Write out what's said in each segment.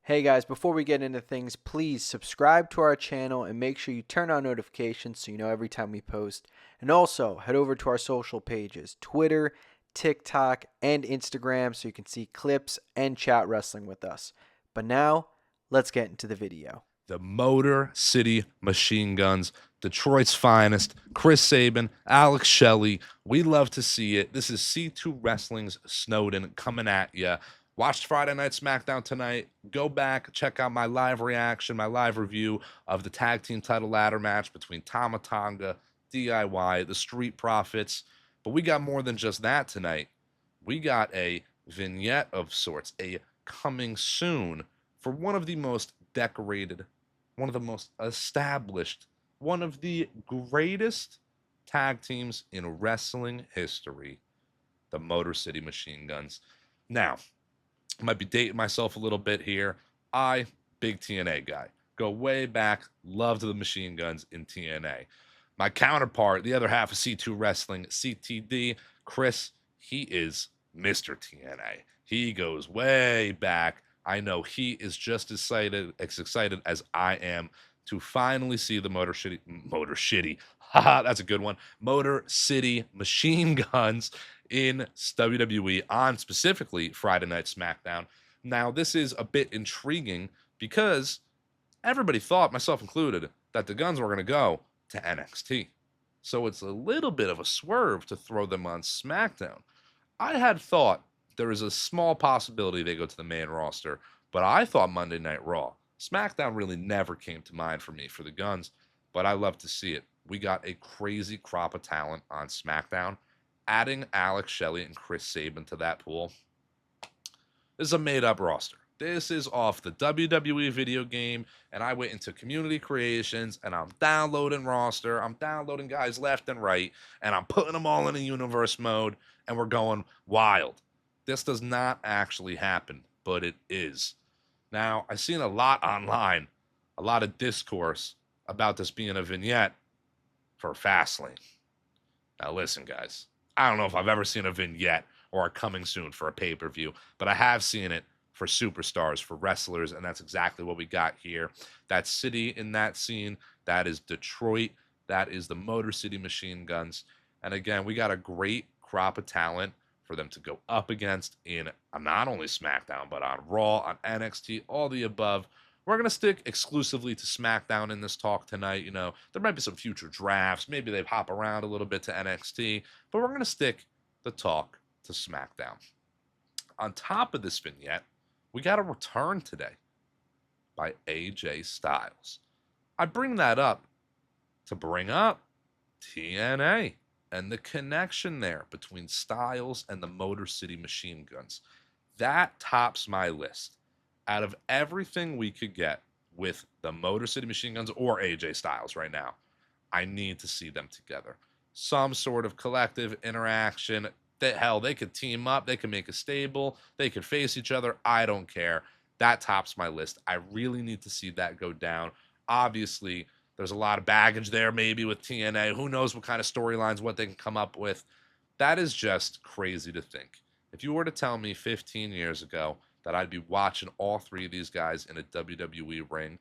Hey guys, before we get into things, please subscribe to our channel and make sure you turn on notifications so you know every time we post. And also, head over to our social pages, Twitter, TikTok, and Instagram so you can see clips and chat wrestling with us. But now, let's get into the video. The Motor City Machine Guns, Detroit's finest, Chris Sabin, Alex Shelley. We love to see it. This is C2 Wrestling's Snowden coming at you. Watched Friday Night SmackDown tonight. Go back, check out my live reaction, my live review of the tag team title ladder match between Tama Tonga, DIY, the Street Profits. But we got more than just that tonight. We got a vignette of sorts, a coming soon for one of the most decorated, one of the most established, one of the greatest tag teams in wrestling history, the Motor City Machine Guns. Now, I might be dating myself a little bit here. Big TNA guy. Go way back, loved the Machine Guns in TNA. My counterpart, the other half of C2 Wrestling, CTD, Chris, he is Mr. TNA. He goes way back. I know he is just as excited as I am to finally see the that's a good one, Motor City Machine Guns in WWE on specifically Friday Night SmackDown. Now, this is a bit intriguing because everybody thought, myself included, that the Guns were going to go to NXT. So it's a little bit of a swerve to throw them on SmackDown. I had thought there is a small possibility they go to the main roster, but I thought Monday Night Raw. SmackDown really never came to mind for me for the Guns, but I love to see it. We got a crazy crop of talent on SmackDown. Adding Alex Shelley and Chris Sabin to that pool, this is a made-up roster. This is off the WWE video game, and I went into community creations, and I'm downloading roster. I'm downloading guys left and right, and I'm putting them all in a universe mode, and we're going wild. This does not actually happen, but it is. Now, I've seen a lot online, a lot of discourse about this being a vignette for Fastlane. Now, listen, guys. I don't know if I've ever seen a vignette or a coming soon for a pay-per-view, but I have seen it for superstars, for wrestlers, and that's exactly what we got here. That city in that scene, that is Detroit. That is the Motor City Machine Guns. And again, we got a great crop of talent for them to go up against in not only SmackDown, but on Raw, on NXT, all the above. We're going to stick exclusively to SmackDown in this talk tonight. You know, there might be some future drafts. Maybe they hop around a little bit to NXT, but we're going to stick the talk to SmackDown. On top of this vignette, we got a return today by AJ Styles. I bring that up to bring up TNA and the connection there between Styles and the Motor City Machine Guns. That tops my list. Out of everything we could get with the Motor City Machine Guns or AJ Styles right now, I need to see them together. Some sort of collective interaction. Hell, they could team up. They could make a stable. They could face each other. I don't care. That tops my list. I really need to see that go down. Obviously, there's a lot of baggage there maybe with TNA. Who knows what kind of storylines, what they can come up with. That is just crazy to think. If you were to tell me 15 years ago that I'd be watching all three of these guys in a WWE ring,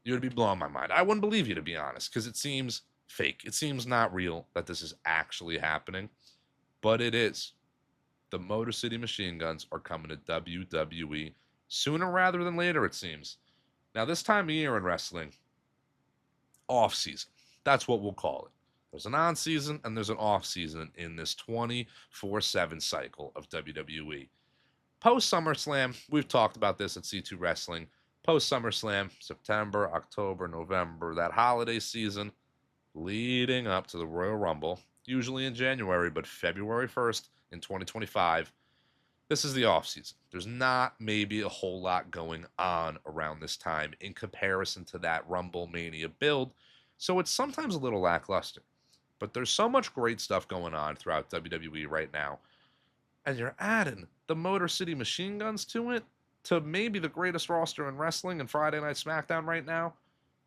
you would be blowing my mind. I wouldn't believe you, to be honest, because it seems fake. It seems not real that this is actually happening, but it is. The Motor City Machine Guns are coming to WWE sooner rather than later, it seems. Now, this time of year in wrestling, off-season, that's what we'll call it. There's an on-season and there's an off-season in this 24/7 cycle of WWE. Post SummerSlam, we've talked about this at C2 Wrestling. Post SummerSlam, September, October, November, that holiday season leading up to the Royal Rumble, usually in January, but February 1st in 2025, this is the offseason. There's not maybe a whole lot going on around this time in comparison to that Rumble Mania build, so it's sometimes a little lackluster. But there's so much great stuff going on throughout WWE right now, and you're adding the Motor City Machine Guns to it, to maybe the greatest roster in wrestling and Friday Night SmackDown right now.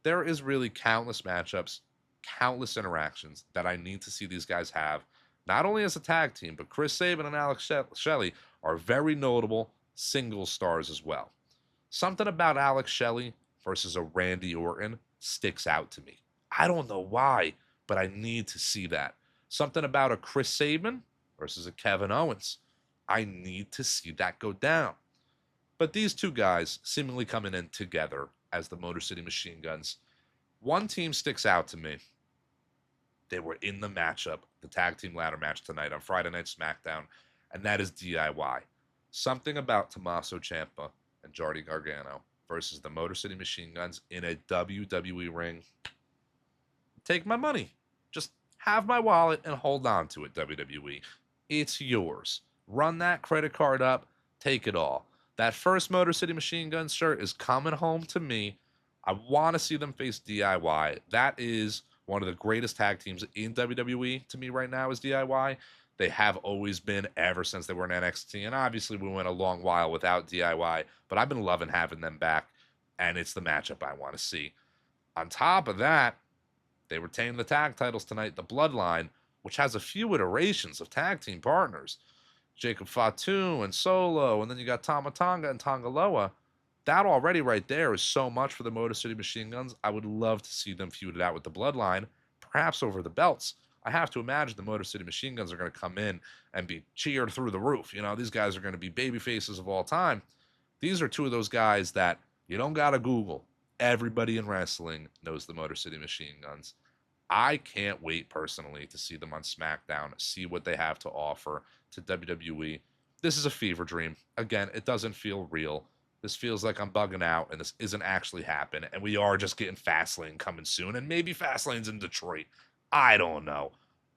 There is really countless matchups, countless interactions that I need to see these guys have, not only as a tag team, but Chris Sabin and Alex Shelley are very notable single stars as well. Something about Alex Shelley versus a Randy Orton sticks out to me. I don't know why, but I need to see that. Something about a Chris Sabin versus a Kevin Owens. I need to see that go down. But these two guys seemingly coming in together as the Motor City Machine Guns. One team sticks out to me. They were in the matchup, the tag team ladder match tonight on Friday Night SmackDown, and that is DIY. Something about Tommaso Ciampa and Johnny Gargano versus the Motor City Machine Guns in a WWE ring. Take my money. Just have my wallet and hold on to it, WWE. It's yours. Run that credit card up. Take it all. That first Motor City Machine Gun shirt is coming home to me. I want to see them face DIY. That is one of the greatest tag teams in WWE to me right now is DIY. They have always been ever since they were in NXT. And obviously we went a long while without DIY, but I've been loving having them back. And it's the matchup I want to see. On top of that, they retained the tag titles tonight, the Bloodline, which has a few iterations of tag team partners. Jacob Fatu and Solo, and then you got Tama Tonga and Tongaloa. That already right there is so much for the Motor City Machine Guns. I would love to see them feud it out with the Bloodline, perhaps over the belts. I have to imagine the Motor City Machine Guns are going to come in and be cheered through the roof. You know, these guys are going to be baby faces of all time. These are two of those guys that you don't got to Google. Everybody in wrestling knows the Motor City Machine Guns. I can't wait personally to see them on SmackDown, see what they have to offer to WWE. This is a fever dream. Again, it doesn't feel real. This feels like I'm bugging out and this isn't actually happening. And we are just getting Fastlane coming soon. And maybe Fastlane's in Detroit. I don't know.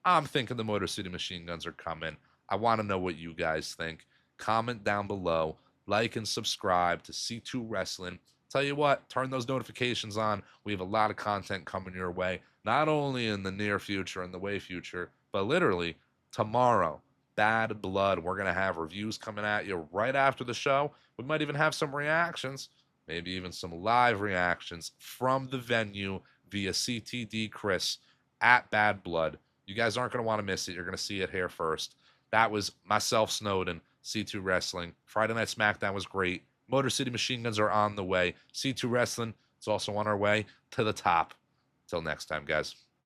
I'm thinking the Motor City Machine Guns are coming. I want to know what you guys think. Comment down below. Like and subscribe to C2 Wrestling. Tell you what, turn those notifications on. We have a lot of content coming your way. Not only in the near future and the way future, but literally tomorrow. Bad Blood. We're going to have reviews coming at you right after the show. We might even have some reactions, maybe even some live reactions from the venue via CTD Chris at Bad Blood. You guys aren't going to want to miss it. You're going to see it here first. That was myself, Snowden, C2 Wrestling. Friday Night SmackDown was great. Motor City Machine Guns are on the way. C2 Wrestling, it's also on our way to the top. Till next time, guys.